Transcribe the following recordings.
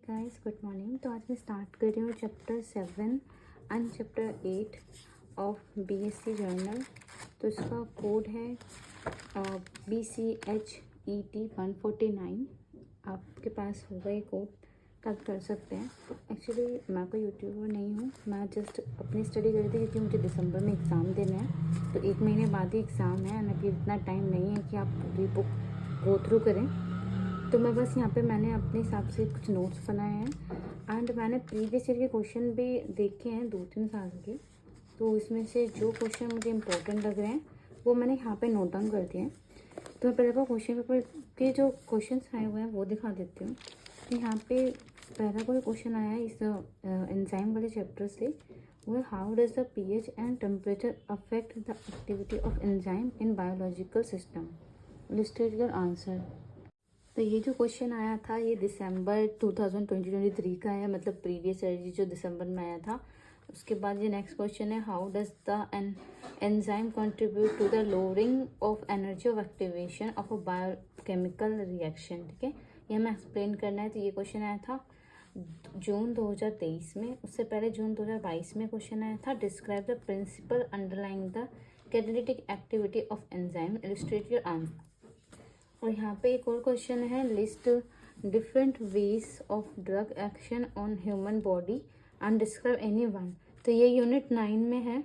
Guys, good morning. तो आज मैं स्टार्ट कर रही हूँ chapter 7 and chapter 8 of BSc journal. तो इसका कोड है BCHET149। आपके पास होगा ये कोड, तब कर सकते हैं। एक्चुअली मैं कोई यूट्यूबर नहीं हूँ, मैं जस्ट अपनी स्टडी कर रही थी क्योंकि मुझे दिसंबर में एग्ज़ाम देने हैं। तो 1 महीने बाद ही एग्ज़ाम है एंड अभी इतना टाइम नहीं है कि आप पूरी बुक गो थ्रू करें। तो मैं बस यहाँ पे मैंने अपने हिसाब से कुछ नोट्स बनाए हैं एंड मैंने प्रीवियस ईयर के क्वेश्चन भी देखे हैं 2-3 साल के। तो इसमें से जो क्वेश्चन मुझे इम्पोर्टेंट लग रहे हैं वो मैंने यहाँ पे नोट डाउन कर दिए हैं। तो मैं पहले को क्वेश्चन पेपर के जो क्वेश्चन आए हुए हैं वो दिखा देती हूँ। तो यहाँ पे पहला कोई क्वेश्चन आया है इस एंजाइम वाले चैप्टर से, वो है how does the pH and temperature affect the activity of enzyme in biological system. Listed your answer. तो ये जो क्वेश्चन आया था ये दिसंबर 2023 का है, मतलब प्रीवियस ईयर जो दिसंबर में आया था। उसके बाद ये नेक्स्ट क्वेश्चन है how does the enzyme contribute to the lowering of energy of activation of a biochemical reaction. ठीक है, ये हमें एक्सप्लेन करना है। तो ये क्वेश्चन आया था जून 2023 में। उससे पहले जून 2022 में क्वेश्चन आया था describe the principle underlying the catalytic activity of enzyme, illustrate your answer. और यहाँ पे एक और क्वेश्चन है list different ways of drug action on human body and describe any one. तो ये यूनिट 9 में है।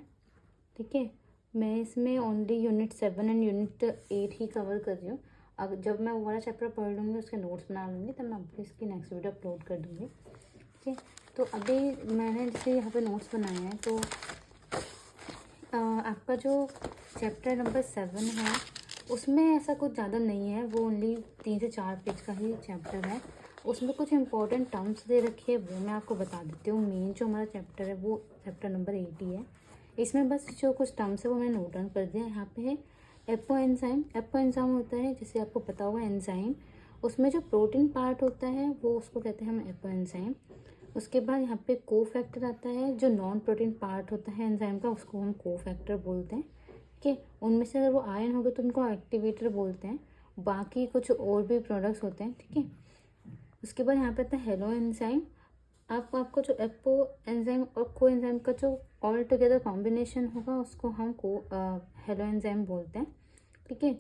ठीक है, मैं इसमें only unit 7 and unit 8 he cover कर रही हूँ। अब जब मैं वो वाला चैप्टर पढ़ लूँगी, उसके नोट्स बना लूँगी, तब मैं आपको इसकी नेक्स्ट वीडियो अपलोड कर दूँगी। ठीक है, तो अभी मैंने जैसे यहाँ पे नोट्स बनाए हैं, तो आपका जो चैप्टर नंबर 7 है उसमें ऐसा कुछ ज़्यादा नहीं है, वो ओनली 3 से 4 पेज का ही चैप्टर है। उसमें कुछ इंपॉर्टेंट टर्म्स दे रखे हैं, वो मैं आपको बता देती हूँ। मेन जो हमारा चैप्टर है वो चैप्टर नंबर 8 ही है। इसमें बस जो कुछ टर्म्स है वो मैंने नोट डाउन कर दिया। यहाँ पे है एपो एंजाइम। एपो एंजाइम होता है, जैसे आपको पता होगा एंजाइम, उसमें जो प्रोटीन पार्ट होता है वो उसको कहते हैं हम एपो एंजाइम। उसके बाद यहाँ पे को फैक्टर आता है, जो नॉन प्रोटीन पार्ट होता है एंजाइम का उसको हम को फैक्टर बोलते हैं। ठीक है, उनमें से अगर वो आयन हो गए तो उनको एक्टिवेटर बोलते हैं। बाकी कुछ और भी प्रोडक्ट्स होते हैं। ठीक है, उसके बाद यहाँ पे आता है हेलो एंजाइम। आपको जो एपो एंजाइम और को एंजाइम का जो ऑल टुगेदर कॉम्बिनेशन होगा उसको हम हेलो एंजाइम बोलते हैं। ठीक है,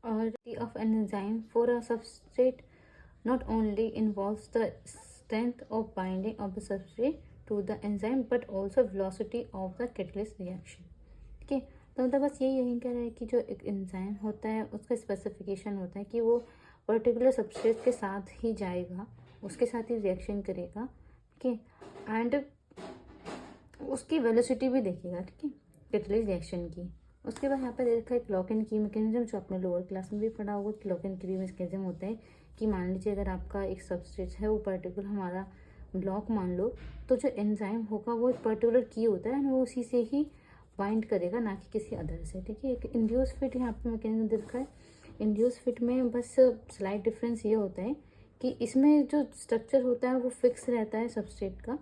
और of an enzyme for a substrate not only involves the strength of binding of the substrate to the enzyme but also velocity of the catalyst reaction। ठीक है, तो मतलब बस यही कह रहा है कि जो एक एंजाइम होता है उसका स्पेसिफिकेशन होता है कि वो पर्टिकुलर सबस्ट्रेट के साथ ही जाएगा, उसके साथ ही रिएक्शन करेगा। ठीक है, एंड उसकी वेलोसिटी भी देखेगा। ठीक है, कैटालिस्ट रिएक्शन की। उसके बाद यहाँ पर देखा है लॉक एंड की मैकेनिज्म, जो आपने लोअर क्लास में भी पढ़ा होगा कि लॉक एंड की मैकेनिज्म होता है कि मान लीजिए अगर आपका एक सबस्ट्रेट है वो पर्टिकुलर हमारा ब्लॉक मान लो, तो जो एंजाइम होगा वो एक पर्टिकुलर की होता है वो उसी से ही बाइंड करेगा, ना कि किसी अदर से। ठीक है, एक इंड्यूस फिट यहाँ पे मैकेनिज्म देखा है। इंड्यूस फिट में बस स्लाइट डिफरेंस ये होता है कि इसमें जो स्ट्रक्चर होता है वो फिक्स रहता है सबस्ट्रेट का,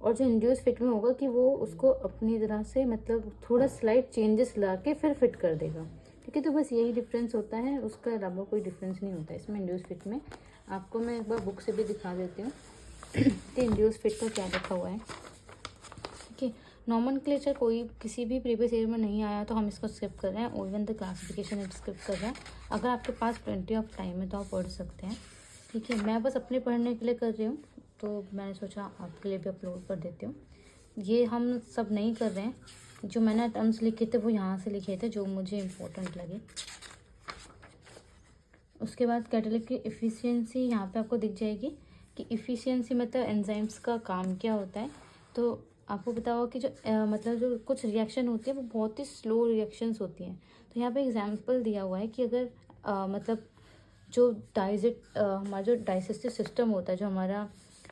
और जो इंड्यूस फिट में होगा कि वो उसको अपनी तरह से मतलब थोड़ा स्लाइट चेंजेस ला के फिर फिट कर देगा। ठीक है, तो बस यही डिफरेंस होता है, उसका अलावा कोई डिफरेंस नहीं होता है इसमें इंड्यूस फिट में। आपको मैं एक बार बुक से भी दिखा देती हूँ कि इंड्यूस फिट का क्या लिखा हुआ है। ठीक है, नॉमेनक्लेचर कोई किसी भी प्रीवियस ईयर में नहीं आया तो हम इसको स्किप कर रहे हैं, और इवन द क्लासिफिकेशन स्किप कर रहे हैं। अगर आपके पास प्लेंटी ऑफ टाइम है तो आप पढ़ सकते हैं। ठीक है, मैं बस अपने पढ़ने के लिए कर रही हूँ, तो मैंने सोचा आपके लिए भी अपलोड कर देती हूँ। ये हम सब नहीं कर रहे हैं, जो मैंने टर्म्स लिखे थे वो यहाँ से लिखे थे जो मुझे इम्पोर्टेंट लगे। उसके बाद कैटालिटिक की इफ़िशियंसी यहाँ पे आपको दिख जाएगी कि इफ़िशियंसी मतलब एंजाइम्स का काम क्या होता है। तो आपको पता होगा कि जो मतलब जो कुछ रिएक्शन होती है वो बहुत ही स्लो रिएक्शंस होती हैं। तो यहाँ पे एग्जांपल दिया हुआ है कि अगर मतलब जो हमारा जो डाइजेस्टिव सिस्टम होता है, जो हमारा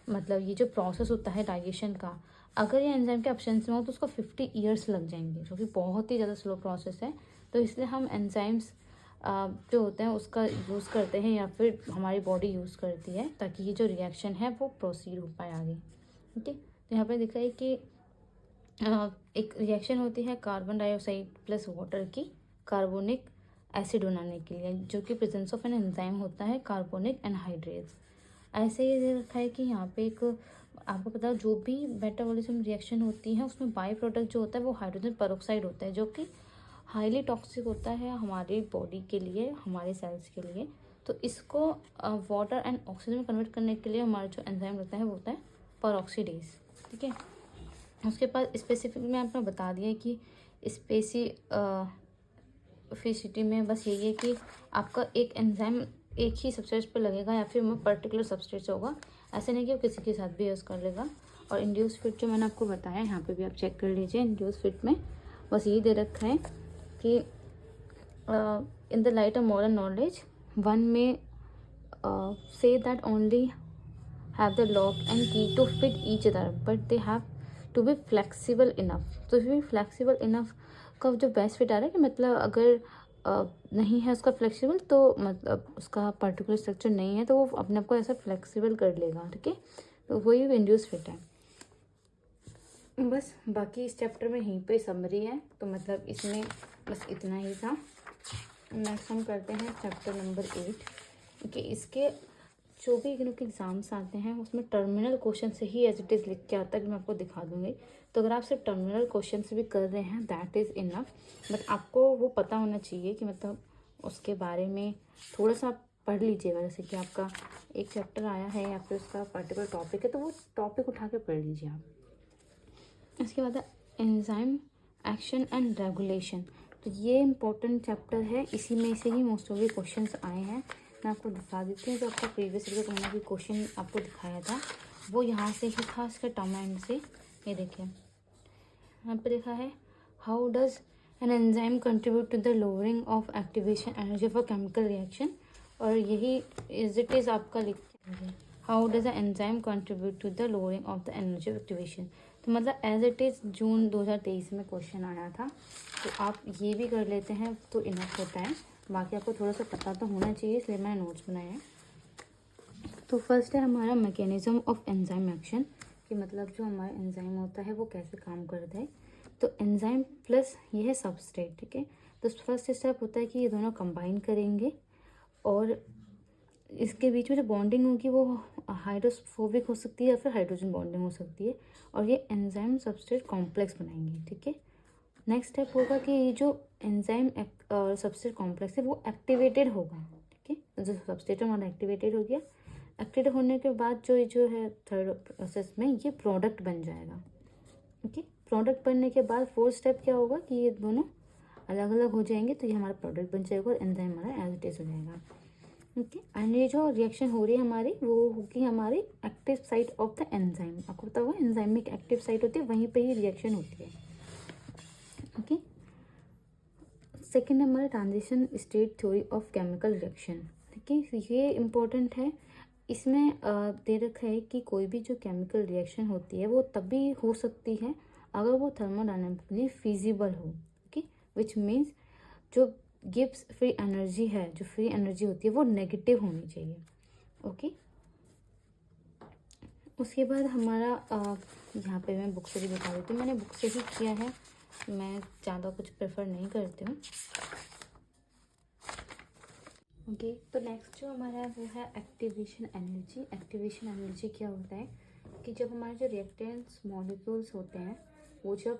मतलब ये जो प्रोसेस होता है डाइजेशन का, अगर ये एंजाइम के एब्सेंस में हो तो उसको 50 ईयर्स लग जाएंगे, जो कि बहुत ही ज़्यादा स्लो प्रोसेस है। तो इसलिए हम एंजाइम्स जो होते हैं उसका यूज़ करते हैं, या फिर हमारी बॉडी यूज़ करती है ताकि ये जो रिएक्शन है वो प्रोसीड हो पाए आगे। ठीक है, तो यहाँ पे दिखा है कि एक रिएक्शन होती है कार्बन डाइऑक्साइड प्लस वाटर की कार्बोनिक एसिड बनाने के लिए, जो कि प्रेजेंस ऑफ एन एंजाइम होता है कार्बोनिक एनहाइड्रेज। ऐसे ही दे रखा है कि यहाँ पे एक आपको पता है जो भी मेटाबॉलिज्म रिएक्शन होती है उसमें बाई प्रोडक्ट जो होता है वो हाइड्रोजन पेरोक्साइड होता है, जो कि हाईली टॉक्सिक होता है हमारी बॉडी के लिए, हमारे सेल्स के लिए। तो इसको वाटर एंड ऑक्सीजन में कन्वर्ट करने के लिए हमारा जो एंजाइम रहता है वो होता है पेरोक्सीडेज। ठीक है, उसके बाद स्पेसिफिक में आपने बता दिया है कि स्पेसिफिसिटी में बस यही है कि आपका एक एंजाइम एक ही सबस्ट्रेट पर लगेगा या फिर वो पर्टिकुलर सबस्ट्रेट होगा, ऐसे नहीं कि वो किसी के साथ भी यूज़ कर लेगा। और इंड्यूस फिट जो मैंने आपको बताया यहाँ पे भी आप चेक कर लीजिए, इंड्यूस फिट में बस यही दे रखा है कि in the light of modern knowledge one में say that only have the lock and key to fit each other but they have to be flexible enough। तो भी flexible enough का जो बेस्ट फिट आ रहा है कि मतलब अगर नहीं है उसका फ्लेक्सिबल तो मतलब उसका पर्टिकुलर स्ट्रक्चर नहीं है तो वो अपने आप को ऐसा फ्लेक्सिबल कर लेगा। ठीक है, तो वही इंड्यूस फिट है। बस बाकी इस चैप्टर में यहीं पे समरी है, तो मतलब इसमें बस इतना ही था। नेक्स्ट हम करते हैं चैप्टर नंबर 8 कि इसके जो भी इग्नू के एग्ज़ाम्स आते हैं उसमें टर्मिनल क्वेश्चन से ही एज इट इज़ लिख के आता है कि मैं आपको दिखा दूँगी। तो अगर आप सिर्फ टर्मिनल क्वेश्चन से भी कर रहे हैं दैट इज़ इनफ, बट आपको वो पता होना चाहिए कि मतलब उसके बारे में थोड़ा सा आप पढ़ लीजिएगा। जैसे कि आपका एक चैप्टर आया है या फिर उसका पर्टिकुलर टॉपिक है तो वो टॉपिक उठा के पढ़ लीजिए आप। इसके बाद एंजाइम एक्शन एंड रेगुलेशन, तो ये इम्पोर्टेंट चैप्टर है, इसी में से ही मोस्ट ऑफ द क्वेश्चंस आए हैं। मैं आपको दिखा देती हूँ, जो आपका प्रीवियस वीडियो मैंने भी क्वेश्चन आपको दिखाया था वो यहाँ से ही था, इसका टर्म एंड से। ये देखिए यहाँ पे लिखा है how does an enzyme contribute to the lowering of activation energy for chemical reaction, और यही इज इट इज़ आपका लिख how does a enzyme contribute to the lowering of the energy of activation. तो मतलब एज इट इज़ जून 2023 में question आया था, तो आप ये भी कर लेते हैं तो इनफ होता है। बाकी आपको थोड़ा सा पता तो होना चाहिए, इसलिए मैंने नोट्स बनाए हैं। तो फर्स्ट है हमारा मैकेनिज्म ऑफ एंजाइम एक्शन, कि मतलब जो हमारा एंजाइम होता है वो कैसे काम करता है। तो एंजाइम प्लस ये है सबस्ट्रेट। ठीक है, तो फर्स्ट स्टेप होता है कि ये दोनों कंबाइन करेंगे और इसके बीच में जो बॉन्डिंग होगी वो हाइड्रोफोबिक हो सकती है या फिर हाइड्रोजन बॉन्डिंग हो सकती है, और ये एंजाइम सबस्ट्रेट कॉम्प्लेक्स बनाएंगे। ठीक है, नेक्स्ट स्टेप होगा कि ये जो एंजाइम और सबस्ट्रेट कॉम्प्लेक्स है वो एक्टिवेटेड होगा। ठीक है, तो जो सबस्ट्रेट हमारा एक्टिवेटेड हो गया, एक्टिवेट होने के बाद जो है थर्ड प्रोसेस में ये प्रोडक्ट बन जाएगा। ओके, प्रोडक्ट बनने के बाद फोर्थ स्टेप क्या होगा कि ये दोनों अलग अलग हो जाएंगे, तो ये हमारा प्रोडक्ट बन जाएगा और एंजाइम हमारा एज इट इज हो जाएगा। ओके, एंड ये जो रिएक्शन हो रही है हमारी वो होगी हमारी active site of the enzyme. आपको पता होगा एंजाइम में एक एक्टिव साइट होती है, वहीं पे ही रिएक्शन होती है। ओके, सेकेंड हमारा transition state theory of chemical reaction. ठीक है, ये इम्पोर्टेंट है। इसमें दे रखा है कि कोई भी जो केमिकल रिएक्शन होती है वो तभी हो सकती है अगर वो थर्मोडायनेमिकली फिजिबल हो। ओके, विच मीन्स जो गिव्स फ्री एनर्जी है, जो फ्री एनर्जी होती है वो नेगेटिव होनी चाहिए। ओके, उसके बाद हमारा यहाँ पे मैं बुक से भी बता देती हूँ, मैंने बुक से ही किया है, मैं ज़्यादा कुछ प्रेफर नहीं करती हूँ। ओके, तो नेक्स्ट जो हमारा है वो है एक्टिवेशन एनर्जी। एक्टिवेशन एनर्जी क्या होता है कि जब हमारे जो रिएक्टेंट्स मॉलिक्यूल्स होते हैं वो जब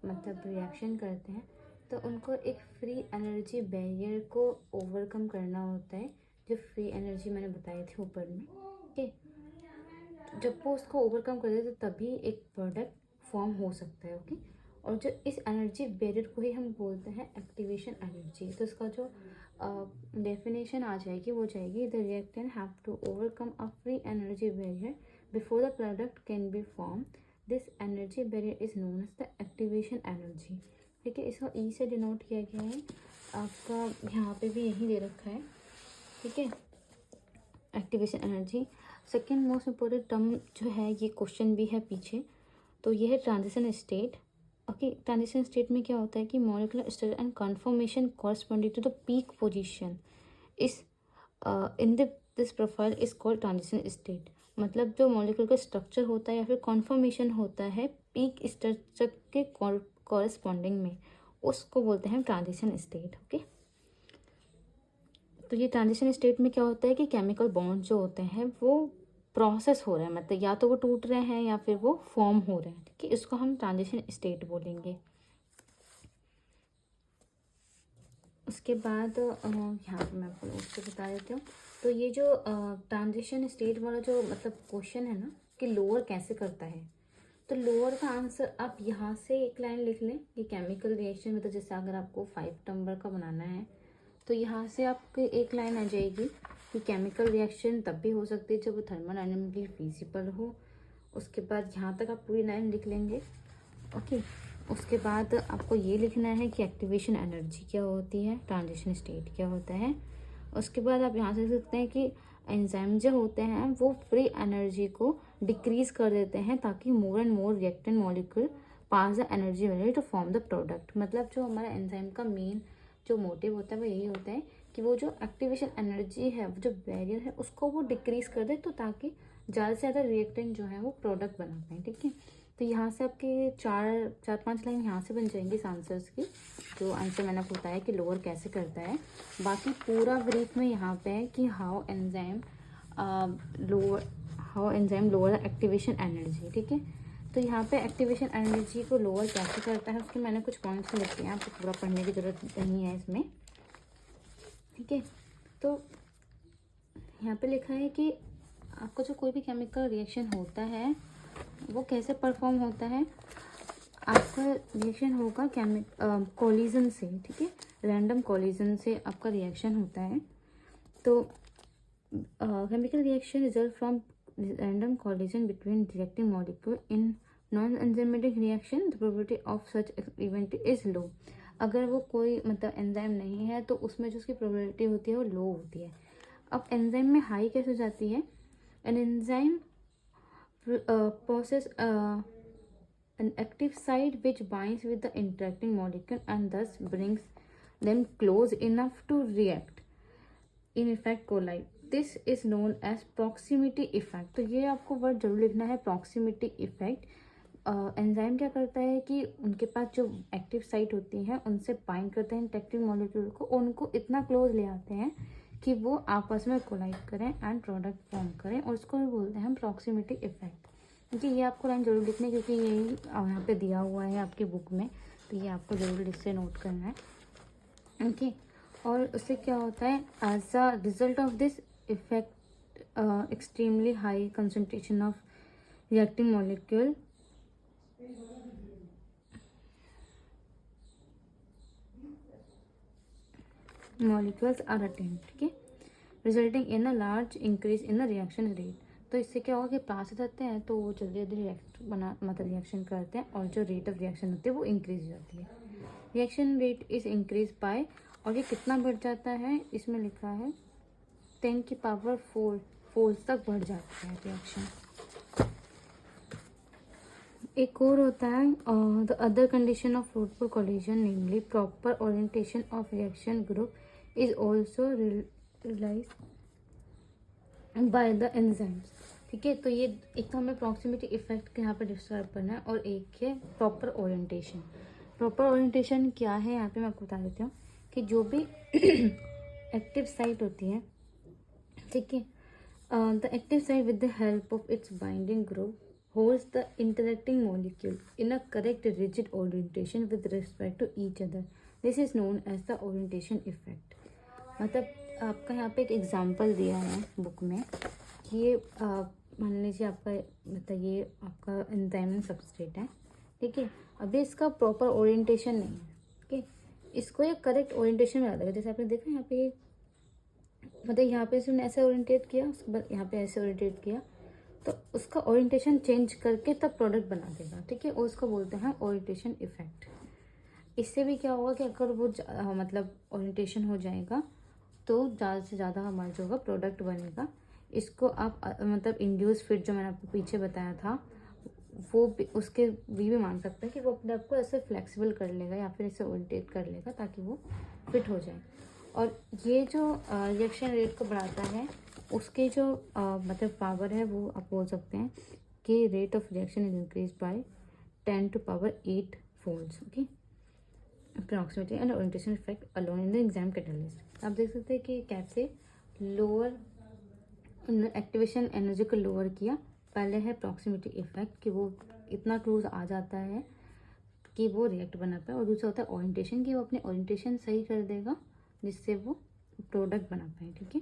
मतलब रिएक्शन करते हैं तो उनको एक फ्री एनर्जी बैरियर को ओवरकम करना होता है, जो फ्री एनर्जी मैंने बताई थी ऊपर में। ओके, जब वो उसको ओवरकम कर देते तो तभी एक प्रोडक्ट फॉर्म हो सकता है। ओके, और जो इस एनर्जी बैरियर को ही हम बोलते हैं एक्टिवेशन एनर्जी। तो इसका जो डेफिनेशन आ जाएगी वो जाएगी the reactant have to overcome a free energy barrier before the product can be form, this energy barrier is known as the activation energy. ठीक है, इसको ई से डिनोट किया गया है, आपका यहाँ पे भी यही दे रखा है। ठीक है, activation energy. Second most important term जो है, ये क्वेश्चन भी है पीछे, तो ये है transition state. Okay, transition state में क्या होता है कि molecular structure and conformation corresponding to the peak position is in this profile is called transition state. मतलब जो मॉलिक्यूल का स्ट्रक्चर होता है या फिर कॉन्फर्मेशन होता है पीक स्ट्रक्चर के कॉरस्पॉन्डिंग में, उसको बोलते हैं ट्रांजिशन स्टेट। ओके, तो ये ट्रांजिशन स्टेट में क्या होता है कि केमिकल बॉन्ड जो होते हैं वो प्रोसेस हो रहे हैं, मतलब या तो वो टूट रहे हैं या फिर वो फॉर्म हो रहे हैं, ठीक है। इसको हम ट्रांजिशन स्टेट बोलेंगे। उसके बाद यहाँ पे मैं आपको उसको बता देती हूँ। तो ये जो ट्रांजिशन स्टेट वाला जो मतलब क्वेश्चन है ना कि लोअर कैसे करता है, तो लोअर का आंसर आप यहाँ से एक लाइन लिख लें कि केमिकल रिएक्शन, मतलब जैसे अगर आपको 5 नंबर का बनाना है तो यहाँ से आपकी एक लाइन आ जाएगी कि केमिकल रिएक्शन तब भी हो सकती है जब वो थर्मोडायनेमिकली फिजिबल हो। उसके बाद यहाँ तक आप पूरी लाइन लिख लेंगे, ओके। उसके बाद आपको ये लिखना है कि एक्टिवेशन एनर्जी क्या होती है, ट्रांजिशन स्टेट क्या होता है। उसके बाद आप यहाँ से लिख सकते हैं कि एंजाइम जो होते हैं वो फ्री एनर्जी को डिक्रीज कर देते हैं ताकि more and more reactant molecule pass the energy value to form the product. मतलब जो हमारा एंजाइम का मेन जो मोटिव होता है वो यही होता है कि वो जो एक्टिवेशन एनर्जी है, वो जो बैरियर है, उसको वो डिक्रीज कर दे, तो ताकि ज़्यादा से ज़्यादा रिएक्टेंट जो है वो प्रोडक्ट बना पाए, ठीक है। तो यहाँ से आपके चार पांच लाइन यहाँ से बन जाएंगी इस आंसर्स की, जो आंसर मैंने आपको बताया कि लोअर कैसे करता है। बाकी पूरा ब्रीफ में यहाँ पे है कि how enzyme lower activation energy, ठीक है। तो यहाँ पे एक्टिवेशन एनर्जी को लोअर कैसे करता है उसके मैंने कुछ पॉइंट्स लिखे हैं, आपको पूरा पढ़ने की जरूरत नहीं है इसमें, ठीक है। तो यहाँ पे लिखा है कि आपका जो कोई भी केमिकल रिएक्शन होता है वो कैसे परफॉर्म होता है। आपका रिएक्शन होगा कोलिजन से, ठीक है, रैंडम कोलिजन से आपका रिएक्शन होता है। तो chemical reaction result from random collision between reacting molecule in non enzymatic reaction, the probability of such event is low. अगर वो कोई मतलब एंजाइम नहीं है तो उसमें जो उसकी प्रोबेबिलिटी होती है वो लो होती है। अब एंजाइम में हाई कैसे हो जाती है, an enzyme possess an active site which binds with the interacting molecule and thus brings them close enough to react, in effect collide. This is known as proximity effect. तो ये आपको word जरूर लिखना है, proximity effect। एंजाइम क्या करता है कि उनके पास जो एक्टिव साइट होती हैं उनसे बाइंड करते हैं इंटरेक्टिंग मॉलिक्यूल को, उनको इतना क्लोज ले आते हैं कि वो आपस में कोलाइड करें एंड प्रोडक्ट फॉर्म करें, और उसको भी बोलते हैं हम प्रॉक्सिमिटी इफेक्ट। क्योंकि ये आपको लाइन जरूर लिखनी है क्योंकि यही यहाँ पे दिया हुआ है आपकी बुक में, तो ये आपको जरूर इससे नोट करना है, ओके। और उससे क्या होता है, as a result of this effect extremely high concentration of reacting molecules are attained, ठीक है, resulting in a large increase in the reaction rate. तो इससे क्या होगा कि पास हो जाते हैं तो वो जल्दी जल्दी रिएक्शन करते हैं और जो रेट ऑफ रिएक्शन होती है वो इंक्रीज हो जाती है। Reaction rate is increase by, और ये कितना बढ़ जाता है इसमें लिखा है 10 की पावर 4 फोल्स तक बढ़ जाता है रिएक्शन। एक और होता है the other condition of fruitful collision, namely proper orientation of reaction group is also realise by the enzymes, ठीक है। तो ये एक तो हमें प्रॉक्सिमिटी इफेक्ट यहाँ पे डिस्क्राइब करना है और एक है प्रॉपर ओरिएंटेशन। प्रॉपर ओरिएंटेशन क्या है यहाँ पे मैं आपको बता देती हूँ कि जो भी एक्टिव साइट होती है, ठीक है, the active site with the help of its binding group holds the interacting molecule in a correct rigid orientation with respect to each other. This is known as the orientation effect. मतलब आपका यहाँ पे एक example दिया है book में कि ये मान लीजिए आपका मतलब ये आपका एंजाइम सबस्ट्रेट है, ठीक है। अभी इसका प्रॉपर ओरिएंटेशन नहीं है, ठीक है, इसको ये करेक्ट ओरिएंटेशन में लगेगा। जैसे आपने देखा यहाँ पे मतलब यहाँ पे इसने ऐसे ओरिएंटेट किया, उसके बाद यहाँ पे ऐसे ओरिएंटेट किया, तो उसका ओरिएंटेशन चेंज करके तब प्रोडक्ट बना देगा, ठीक है, और उसको बोलते हैं ओरिएंटेशन इफेक्ट। इससे भी क्या होगा कि अगर वो मतलब ओरिएंटेशन हो जाएगा तो ज़्यादा से ज़्यादा हमारा जो होगा प्रोडक्ट बनेगा। इसको आप मतलब इंड्यूस फिट जो मैंने आपको पीछे बताया था वो उसके भी मान सकते हैं कि वो अपने आप को ऐसे फ्लेक्सिबल कर लेगा या फिर इसे ओरिएंटेट कर लेगा ताकि वो फिट हो जाए। और ये जो रिएक्शन रेट को बढ़ाता है उसके जो मतलब पावर है वो आप बोल सकते हैं कि rate of reaction is increase by 10 to power 8 folds, okay, approximately, and orientation effect alone in the enzyme catalyst। आप देख सकते हैं कि कैसे लोअर एक्टिवेशन एनर्जी को लोअर किया। पहले है प्रॉक्सिमिटी इफेक्ट कि वो इतना क्लोज आ जाता है कि वो रिएक्ट बना पाए, और दूसरा होता है ओरिएंटेशन कि वो अपने ओरिएंटेशन सही कर देगा जिससे वो प्रोडक्ट बना पाए। ठीक है,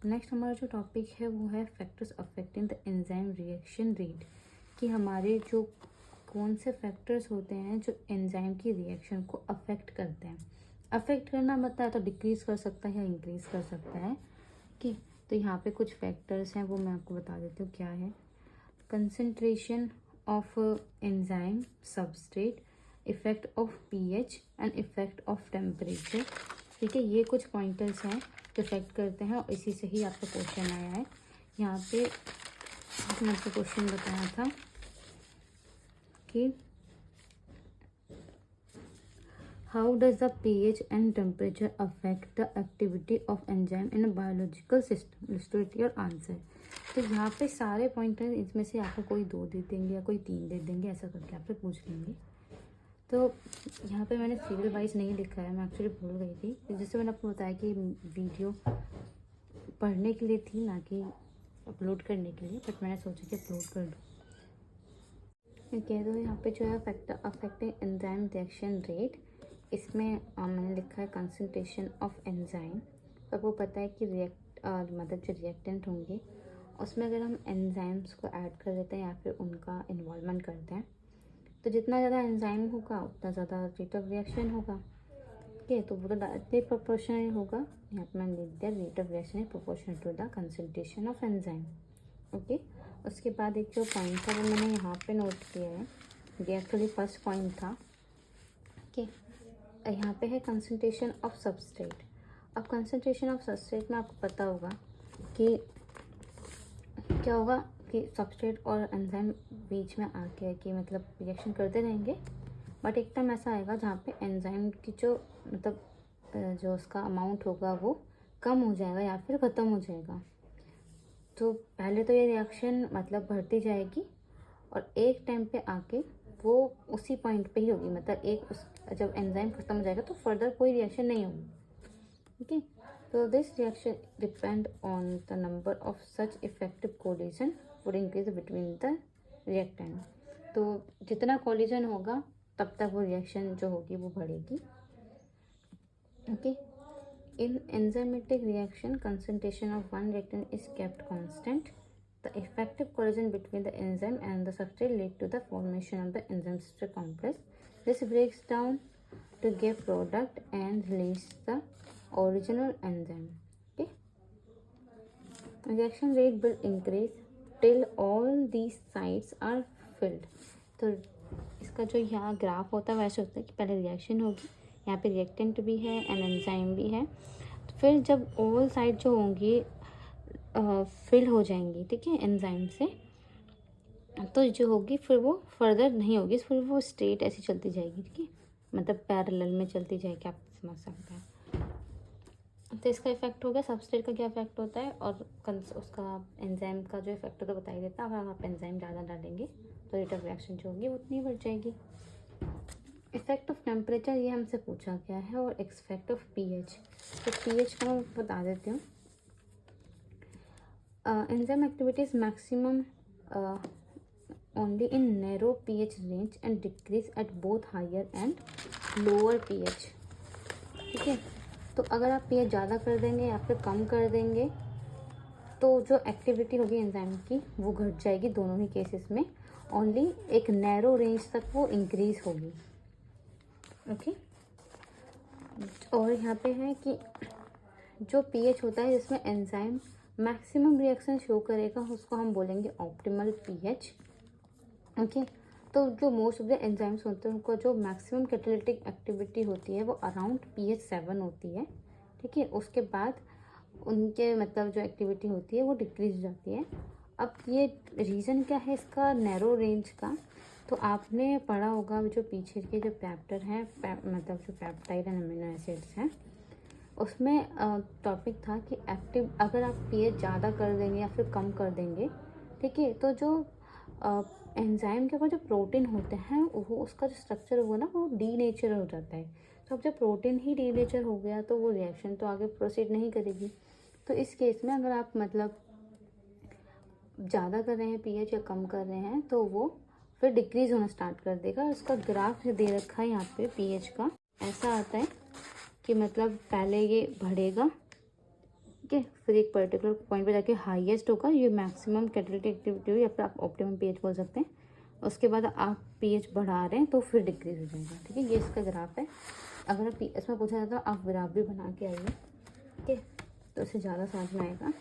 नेक्स्ट हमारा जो टॉपिक है वो है factors affecting the enzyme reaction rate, कि हमारे जो कौन से फैक्टर्स होते हैं जो एंजाइम की रिएक्शन को अफेक्ट करते हैं। अफेक्ट करना मतलब है तो डिक्रीज कर सकता है या इंक्रीज कर सकता है। कि तो यहाँ पे कुछ फैक्टर्स हैं वो मैं आपको बता देती हूँ क्या है। Concentration of enzyme substrate, effect of pH and effect of temperature. ठीक है, ये कुछ पॉइंटर्स हैं जो इफेक्ट करते हैं और इसी से ही आपका क्वेश्चन आया है। यहाँ पे मैंने आपको क्वेश्चन बताया था कि how does the pH and temperature affect the activity of enzyme in a biological system. Student your answer. तो यहाँ पे सारे पॉइंटर इसमें से आपको कोई 2 दे देंगे या कोई 3 दे देंगे, ऐसा करके आपसे पूछ लेंगे। तो यहाँ पे मैंने सीरियल वाइज नहीं लिखा है, मैं एक्चुअली भूल गई थी। जैसे मैंने आपको बताया कि वीडियो पढ़ने के लिए थी ना कि अपलोड करने के लिए, बट मैंने सोचा कि अपलोड कर दूँ। ओके, तो यहाँ पे जो है factor affecting enzyme reaction rate, इसमें मैंने लिखा है कंसंट्रेशन ऑफ एंजाइम। तो आपको पता है कि मतलब जो रिएक्टेंट होंगे उसमें अगर हम एंजाइम्स को ऐड कर देते हैं या फिर उनका इन्वॉल्वमेंट करते हैं तो जितना ज़्यादा एंजाइम होगा उतना ज़्यादा रेट ऑफ रिएक्शन होगा। ठीक है, तो वो तो डायरेक्टली प्रोपोर्शनल होगा। यहाँ पे मैंने लिख दिया rate of reaction is proportional to the concentration of enzyme. Okay, उसके बाद एक जो पॉइंट था वो मैंने यहाँ पे नोट किया है, ये एक्चुअली फर्स्ट पॉइंट था। ओके, यहाँ पे है कंसंट्रेशन ऑफ सबस्ट्रेट। अब कंसंट्रेशन ऑफ सबस्ट्रेट में आपको पता होगा कि क्या होगा कि सबस्ट्रेट और एंजाइम बीच में आके कि मतलब रिएक्शन करते रहेंगे, बट एक टाइम ऐसा आएगा जहाँ पे एंजाइम की जो मतलब जो उसका अमाउंट होगा वो कम हो जाएगा या फिर ख़त्म हो जाएगा। तो पहले तो ये रिएक्शन मतलब बढ़ती जाएगी और एक टाइम पे आके वो उसी पॉइंट पे ही होगी, मतलब जब एंजाइम खत्म हो जाएगा तो फर्दर कोई रिएक्शन नहीं होगी। ओके, तो this reaction depend on the number of such effective collision would increase between the reactant. तो जितना कोलिजन होगा तब तक वो रिएक्शन जो होगी वो बढ़ेगी। Okay, in enzymatic reaction concentration of one reactant is kept constant. The effective collision between the enzyme and the substrate lead to the formation of the enzyme substrate complex. This breaks down to give product and release the original enzyme. Okay, reaction rate will increase till all these sites are filled. तो इसका जो यहाँ graph होता है वैसे होता है कि पहले रिएक्शन होगी, यहाँ पे रिएक्टेंट भी है एंड एंजाइम भी है, तो फिर जब ऑल साइड जो होंगी फिल हो जाएंगी, ठीक है, एंजाइम से, तो जो होगी फिर वो फर्दर नहीं होगी, फिर वो स्ट्रेट ऐसी चलती जाएगी। ठीक है, मतलब पैरेलल में चलती जाएगी, आप समझ सकते हैं। तो इसका इफेक्ट हो गया, सबस्ट्रेट का क्या इफेक्ट होता है और उसका एंजाइम का जो इफेक्ट होता है बताई देता है। अगर आप एंजाइम ज़्यादा डालेंगे तो रेट ऑफ रिएक्शन जो होगी उतनी बढ़ जाएगी। इफेक्ट ऑफ टेम्परेचर ये हमसे पूछा गया है, और इफेक्ट ऑफ पीएच। तो पीएच का मैं बता देती हूँ। Enzyme activities maximum only in narrow pH range and decrease at both higher and lower pH. ठीक है, तो अगर आप पीएच ज़्यादा कर देंगे या फिर कम कर देंगे तो जो एक्टिविटी होगी एंजाइम की वो घट जाएगी। दोनों ही केसेस में ओनली एक नैरो रेंज तक वो इंक्रीज होगी। ओके, और यहाँ पे है कि जो पीएच होता है जिसमें एंजाइम मैक्सिमम रिएक्शन शो करेगा उसको हम बोलेंगे ऑप्टिमल पीएच। ओके, तो जो मोस्ट ऑफ द एंजाइम्स होते हैं उनको जो मैक्सिमम कैटालिटिक एक्टिविटी होती है वो अराउंड pH 7 होती है। ठीक है, उसके बाद उनके मतलब जो एक्टिविटी होती है वो डिक्रीज हो जाती है। अब ये रीज़न क्या है इसका नैरो रेंज का, तो आपने पढ़ा होगा जो पीछे के जो पैप्टर हैं मतलब जो पैप्टाइड एंड अमीनो एसिड्स हैं उसमें टॉपिक था कि एक्टिव अगर आप पीएच ज़्यादा कर देंगे या फिर कम कर देंगे, ठीक है, तो जो एंजाइम के ऊपर जो प्रोटीन होते हैं वो उसका जो स्ट्रक्चर होगा ना वो डी नेचर हो जाता है। तो अब जब प्रोटीन ही डीनेचर हो गया तो वो रिएक्शन तो आगे प्रोसीड नहीं करेगी। तो इस केस में अगर आप मतलब ज़्यादा कर रहे हैं पीएच या कम कर रहे हैं तो वो फिर डिक्रीज़ होना स्टार्ट कर देगा। उसका ग्राफ दे रखा है यहाँ पे पीएच का, ऐसा आता है कि मतलब पहले ये बढ़ेगा, ठीक है, फिर एक पर्टिकुलर पॉइंट पे जाके हाईएस्ट होगा, ये मैक्सिमम कैटालिटिक एक्टिविटी हो या फिर आप ऑप्टिमम पीएच बोल सकते हैं। उसके बाद आप पीएच बढ़ा रहे हैं तो फिर डिक्रीज हो जाएगा, ठीक है। ये इसका ग्राफ है। अगर आप इसमें पूछा जाता है आप ग्राफ भी बना के आइए, ठीक है, तो इससे ज़्यादा समझ में आएगा।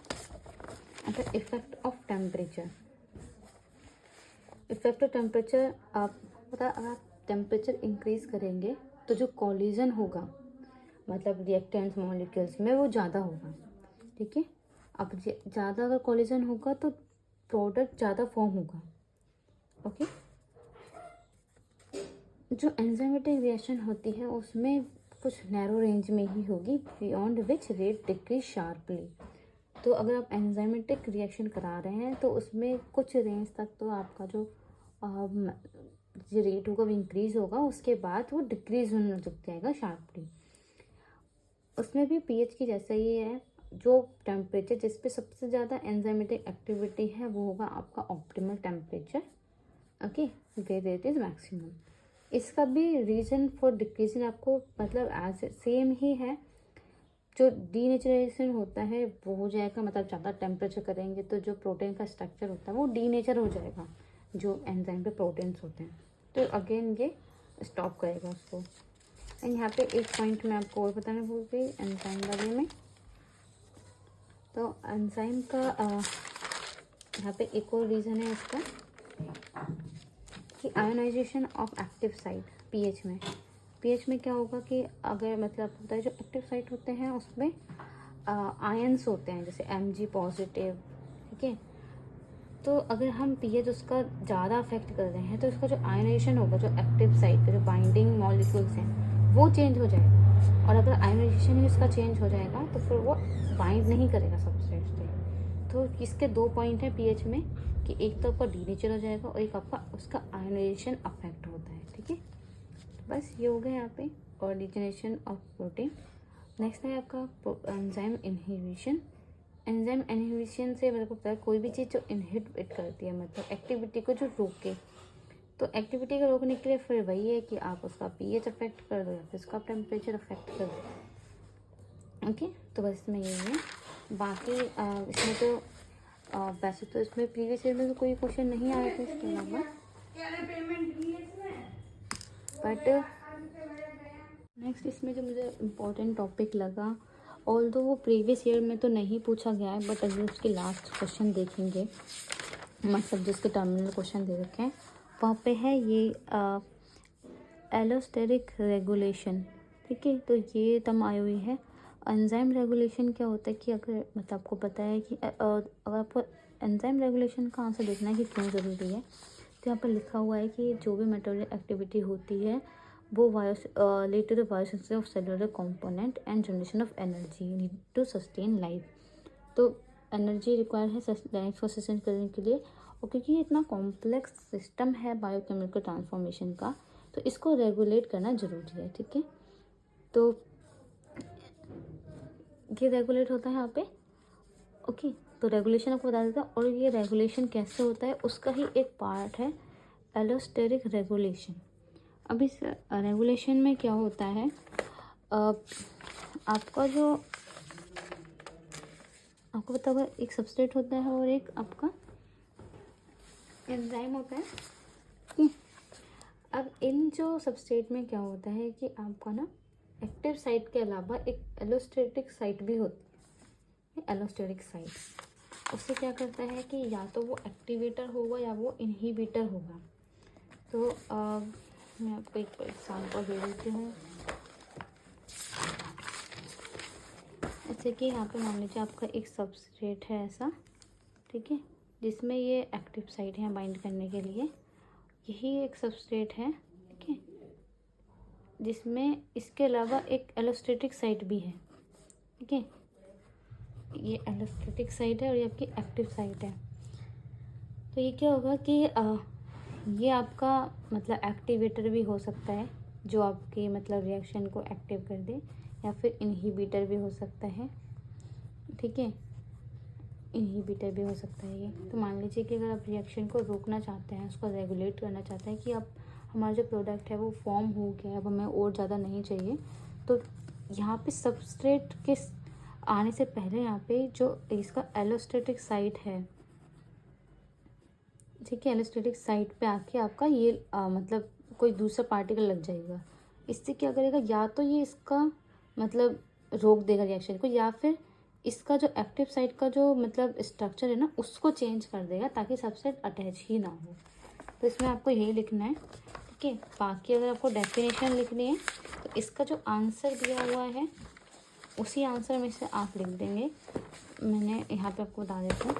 अच्छा, effect of temperature. Effect of temperature, आप पता, अगर आप टेम्परेचर इंक्रीज करेंगे तो जो कॉलिजन होगा मतलब रिएक्टेंट्स मॉलिक्यूल्स में वो ज़्यादा होगा, ठीक है। अब ज़्यादा अगर कॉलिजन होगा तो प्रोडक्ट ज़्यादा फॉर्म होगा, ओके। जो एंजाइमेटिक रिएक्शन होती है उसमें कुछ नैरो रेंज में ही होगी, beyond which rate decrease sharply. तो अगर आप एंजाइमेटिक रिएक्शन करा रहे हैं तो उसमें कुछ रेंज तक तो आपका जो रेट होगा वो इंक्रीज होगा, उसके बाद वो डिक्रीज होने लग जाएगा शार्पली। उसमें भी पीएच की जैसा ही है, जो टेम्परेचर जिस पे सबसे ज़्यादा एंजाइमेटिक एक्टिविटी है वो होगा आपका optimal temperature, okay, where it is maximum. इसका भी रीज़न फॉर डिक्रीजिंग आपको मतलब एज सेम ही है। जो डीनेचराइजेशन होता है वो हो जाएगा, मतलब ज़्यादा टेम्परेचर करेंगे तो जो प्रोटीन का स्ट्रक्चर होता है वो डीनेचर हो जाएगा, जो एंजाइम पे प्रोटीन्स होते हैं, तो अगेन ये स्टॉप करेगा उसको। एंड यहाँ पे एक पॉइंट मैं आपको और बताना भूल गई एंजाइम बारे में। तो एंजाइम का यहाँ पे एक और रीज़न है इसका कि ionisation of active site pH में। पीएच में क्या होगा कि अगर मतलब होता है जो एक्टिव साइट होते हैं उसमें आयंस होते हैं, जैसे Mg पॉजिटिव, ठीक है। तो अगर हम पीएच उसका ज़्यादा अफेक्ट कर रहे हैं तो उसका जो आयोनाइजेशन होगा, जो एक्टिव साइट के जो बाइंडिंग मॉलिक्यूल्स हैं वो चेंज हो जाएगा। और अगर आयोनाइजेशन ही उसका चेंज हो जाएगा तो फिर वो बाइंड नहीं करेगा सबस्ट्रेट से। तो इसके दो पॉइंट हैं पीएच में कि एक तो आपका डीनेचर हो जाएगा और एक आपका उसका आयोनाइजेशन अफेक्ट होता है, ठीक है। बस ये हो गया यहाँ पे और डिजनरेशन ऑफ प्रोटीन। नेक्स्ट है आपका एंजाइम इनहिबिशन। एंजाइम इनहिबिशन से मेरे को पता है कोई भी चीज़ जो इनहिबिट करती है मतलब एक्टिविटी को जो रोके, तो एक्टिविटी को रोकने के लिए फिर वही है कि आप उसका पीएच अफेक्ट कर दो या फिर उसका टेम्परेचर अफेक्ट कर दो, ओके। तो बस इसमें यही है। बाकी इसमें तो वैसे तो इसमें प्रीवियस ईयर में तो कोई क्वेश्चन नहीं आया था इसके अलावा, बट नेक्स्ट इसमें जो मुझे इम्पोर्टेंट टॉपिक लगा, ऑल्दो वो प्रीवियस ईयर में तो नहीं पूछा गया है, बट अगर उसके लास्ट क्वेश्चन देखेंगे मतलब जिसके टर्मिनल क्वेश्चन दे रखे हैं वहाँ पे है ये एलोस्टेरिक रेगुलेशन, ठीक है। तो ये टर्म आई हुई है। एंजाइम रेगुलेशन क्या होता है कि अगर मतलब आपको पता है कि अगर आपको एंजाइम रेगुलेशन का आंसर देखना है कि क्यों ज़रूरी है, तो यहाँ पर लिखा हुआ है कि जो भी मेटाबॉलिक एक्टिविटी होती है वो lead to the biosynthesis of cellular component and generation of energy need to sustain life. तो एनर्जी रिक्वायर है लाइफ को सस्टेन करने के लिए, और क्योंकि ये इतना कॉम्प्लेक्स सिस्टम है बायोकेमिकल ट्रांसफॉर्मेशन का, तो इसको रेगुलेट करना ज़रूरी है, ठीक है। तो ये रेगुलेट होता है यहाँ पे, ओके। तो रेगुलेशन आपको बता देता हूँ, और ये रेगुलेशन कैसे होता है उसका ही एक पार्ट है एलोस्टेरिक रेगुलेशन। अब इस रेगुलेशन में क्या होता है, आपका जो आपको पता होगा एक सबस्ट्रेट होता है और एक आपका एंजाइम होता है, ठीक है। अब इन जो सबस्ट्रेट में क्या होता है कि आपका ना एक्टिव साइट के अलावा एक एलोस्टेटिक साइट भी होती है। एलोस्टेटिक साइट उससे क्या करता है कि या तो वो एक्टिवेटर होगा या वो इनहिबिटर होगा। तो मैं आपको एक एग्जांपल दे देती हूँ। जैसे कि यहाँ पे मान लीजिए आपका एक सबस्ट्रेट है ऐसा, ठीक है, जिसमें ये एक्टिव साइट है बाइंड करने के लिए। यही एक सबस्ट्रेट है, ठीक है, जिसमें इसके अलावा एक एलोस्टेटिक साइट भी है, ठीक है। ये एलोस्टेटिक साइट है और ये आपकी एक्टिव साइट है। तो ये क्या होगा कि ये आपका मतलब एक्टिवेटर भी हो सकता है जो आपके मतलब रिएक्शन को एक्टिव कर दे, या फिर इनहिबिटर भी हो सकता है, ठीक है, इनहिबिटर भी हो सकता है ये। तो मान लीजिए कि अगर आप रिएक्शन को रोकना चाहते हैं, उसको रेगुलेट करना चाहते हैं कि अब हमारा जो प्रोडक्ट है वो फॉर्म हो गया है, अब हमें और ज़्यादा नहीं चाहिए, तो यहाँ पे सबस्ट्रेट के आने से पहले यहाँ पे जो इसका एलोस्टेटिक साइट है, ठीक है, एलोस्टेटिक साइट पे आके आपका ये मतलब कोई दूसरा पार्टिकल लग जाएगा। इससे क्या करेगा, या तो ये इसका मतलब रोक देगा रिएक्शन को, या फिर इसका जो एक्टिव साइट का जो मतलब स्ट्रक्चर है ना उसको चेंज कर देगा, ताकि सबसेट अटैच ही ना हो। तो इसमें आपको यही लिखना है, ठीक है। बाकी अगर आपको डेफिनेशन लिखनी है तो इसका जो आंसर दिया हुआ है उसी आंसर में से आप लिख देंगे। मैंने यहाँ पे आपको बता देता हूँ,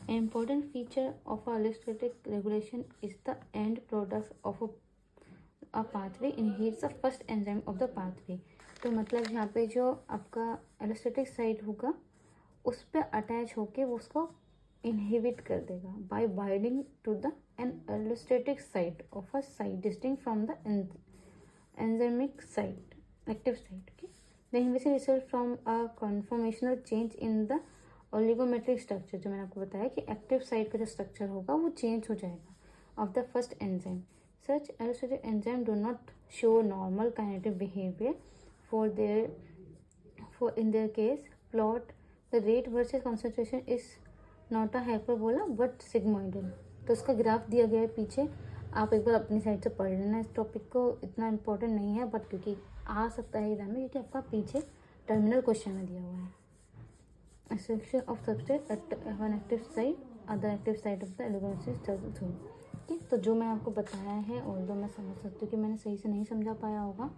An important feature of allostatic regulation is the end product of a pathway inhibits the first enzyme of the pathway। तो मतलब यहाँ पे जो आपका एलोस्टेटिक साइट होगा उस पर अटैच होके वो उसको इनहिबिट कर देगा by binding to the an allosteric site of a site distinct from the enzymic site, active site. Okay, the inhibition result from a conformational change in the oligomeric structure. जो मैंने आपको बताया कि एक्टिव साइट का जो structure होगा वो change हो जाएगा of the first enzyme. Such allosteric enzyme do not show normal kinetic behaviour for in their case plot the rate versus concentration is not a hyperbola but sigmoidal। तो उसका graph दिया गया है पीछे, आप एक बार अपनी साइड से पढ़ लेना इस टॉपिक को, इतना इम्पोर्टेंट नहीं है बट क्योंकि आ सकता है एग्जाम में, क्योंकि आपका पीछे टर्मिनल क्वेश्चन में दिया हुआ है। Section of substrate at one active site, other active site of the oligonucleotide through। ठीक, तो जो मैं आपको बताया है, और मैं समझ सकती हूँ कि मैंने सही से नहीं समझा पाया होगा,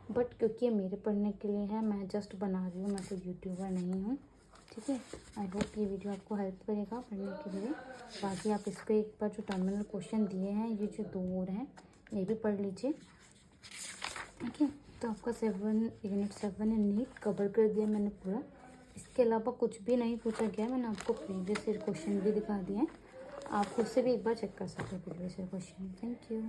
बट क्योंकि ये मेरे पढ़ने के लिए है, मैं जस्ट बना रही हूँ, मैं कोई यूट्यूबर नहीं हूँ, ठीक है। आई होप ये वीडियो आपको हेल्प करेगा पढ़ने के लिए। बाकी आप इसको एक बार जो टर्मिनल क्वेश्चन दिए हैं, ये जो 2 और हैं, ये भी पढ़ लीजिए, ठीक है। तो आपका यूनिट 7 है नीट कवर कर दिया मैंने पूरा। इसके अलावा कुछ भी नहीं पूछा गया, मैंने आपको प्रीवियस ईयर क्वेश्चन भी दिखा दिए हैं, आप खुद से भी एक बार चेक कर सकते हैं previous year question. Thank you.